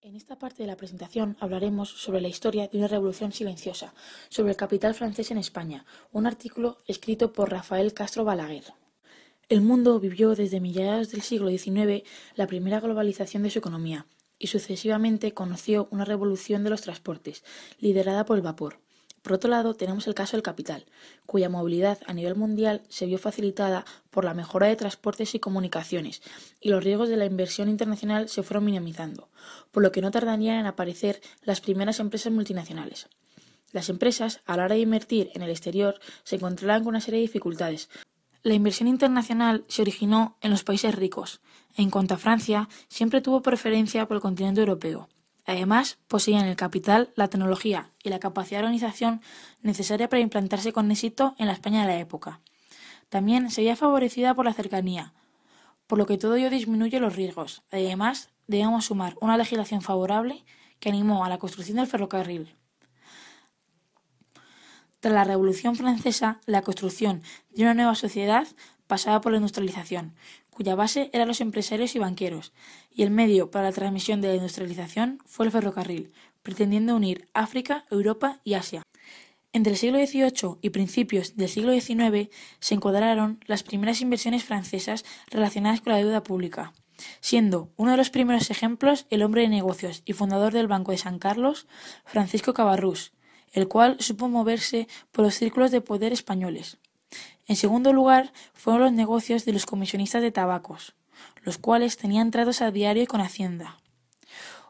En esta parte de la presentación hablaremos sobre la historia de una revolución silenciosa, sobre el capital francés en España, un artículo escrito por Rafael Castro Balaguer. El mundo vivió desde mediados del siglo XIX la primera globalización de su economía y sucesivamente conoció una revolución de los transportes, liderada por el vapor. Por otro lado, tenemos el caso del capital, cuya movilidad a nivel mundial se vio facilitada por la mejora de transportes y comunicaciones, y los riesgos de la inversión internacional se fueron minimizando, por lo que no tardarían en aparecer las primeras empresas multinacionales. Las empresas, a la hora de invertir en el exterior, se encontraban con una serie de dificultades. La inversión internacional se originó en los países ricos. En cuanto a Francia, siempre tuvo preferencia por el continente europeo. Además, poseían el capital, la tecnología y la capacidad de organización necesaria para implantarse con éxito en la España de la época. También se veía favorecida por la cercanía, por lo que todo ello disminuye los riesgos. Además, debemos sumar una legislación favorable que animó a la construcción del ferrocarril. Tras la Revolución Francesa, la construcción de una nueva sociedad pasaba por la industrialización, cuya base eran los empresarios y banqueros, y el medio para la transmisión de la industrialización fue el ferrocarril, pretendiendo unir África, Europa y Asia. Entre el siglo XVIII y principios del siglo XIX se encuadraron las primeras inversiones francesas relacionadas con la deuda pública, siendo uno de los primeros ejemplos el hombre de negocios y fundador del Banco de San Carlos, Francisco Cabarrús, el cual supo moverse por los círculos de poder españoles. En segundo lugar, fueron los negocios de los comisionistas de tabacos, los cuales tenían tratos a diario con Hacienda.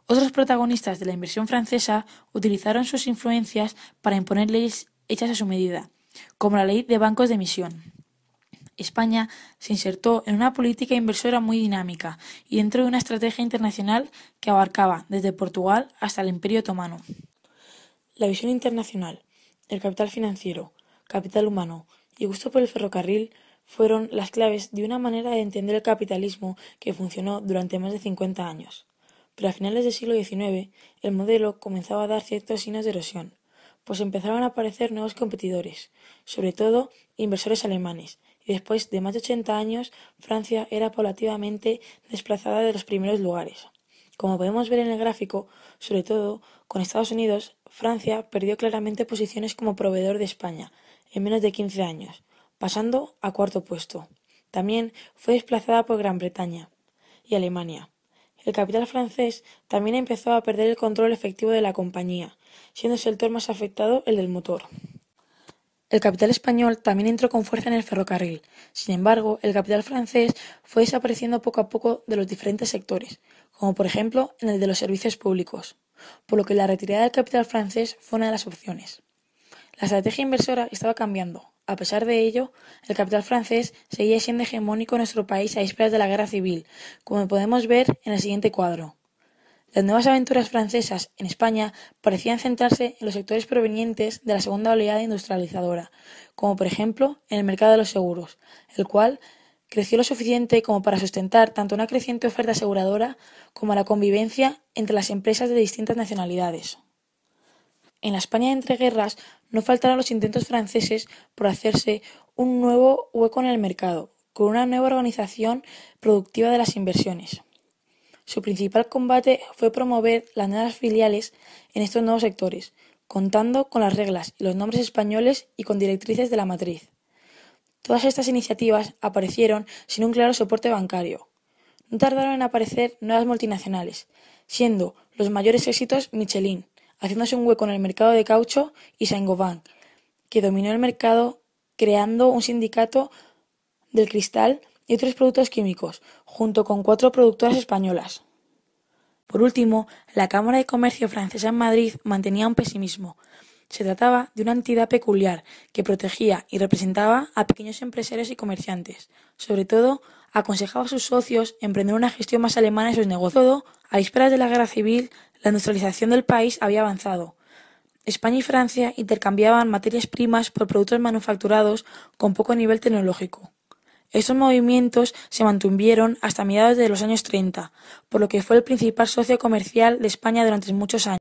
Otros protagonistas de la inversión francesa utilizaron sus influencias para imponer leyes hechas a su medida, como la ley de bancos de emisión. España se insertó en una política inversora muy dinámica y dentro de una estrategia internacional que abarcaba desde Portugal hasta el Imperio Otomano. La visión internacional, el capital financiero, capital humano y gusto por el ferrocarril fueron las claves de una manera de entender el capitalismo que funcionó durante más de 50 años. Pero a finales del siglo XIX, el modelo comenzaba a dar ciertos signos de erosión, pues empezaron a aparecer nuevos competidores, sobre todo inversores alemanes, y después de más de 80 años, Francia era paulatinamente desplazada de los primeros lugares. Como podemos ver en el gráfico, sobre todo con Estados Unidos, Francia perdió claramente posiciones como proveedor de España en menos de 15 años, pasando a cuarto puesto. También fue desplazada por Gran Bretaña y Alemania. El capital francés también empezó a perder el control efectivo de la compañía, siendo el sector más afectado el del motor. El capital español también entró con fuerza en el ferrocarril. Sin embargo, el capital francés fue desapareciendo poco a poco de los diferentes sectores, como por ejemplo en el de los servicios públicos, por lo que la retirada del capital francés fue una de las opciones. La estrategia inversora estaba cambiando. A pesar de ello, el capital francés seguía siendo hegemónico en nuestro país a vísperas de la Guerra Civil, como podemos ver en el siguiente cuadro. Las nuevas aventuras francesas en España parecían centrarse en los sectores provenientes de la segunda oleada industrializadora, como por ejemplo en el mercado de los seguros, el cual creció lo suficiente como para sustentar tanto una creciente oferta aseguradora como la convivencia entre las empresas de distintas nacionalidades. En la España de entreguerras no faltaron los intentos franceses por hacerse un nuevo hueco en el mercado, con una nueva organización productiva de las inversiones. Su principal combate fue promover las nuevas filiales en estos nuevos sectores, contando con las reglas y los nombres españoles y con directrices de la matriz. Todas estas iniciativas aparecieron sin un claro soporte bancario. No tardaron en aparecer nuevas multinacionales, siendo los mayores éxitos Michelin, haciéndose un hueco en el mercado de caucho, y Saint-Gobain, que dominó el mercado creando un sindicato del cristal y otros productos químicos, junto con 4 productoras españolas. Por último, la Cámara de Comercio francesa en Madrid mantenía un pesimismo. Se trataba de una entidad peculiar que protegía y representaba a pequeños empresarios y comerciantes. Sobre todo, aconsejaba a sus socios emprender una gestión más alemana en sus negocios. Todo, a vísperas de la Guerra Civil, la industrialización del país había avanzado. España y Francia intercambiaban materias primas por productos manufacturados con poco nivel tecnológico. Estos movimientos se mantuvieron hasta mediados de los años 30, por lo que fue el principal socio comercial de España durante muchos años.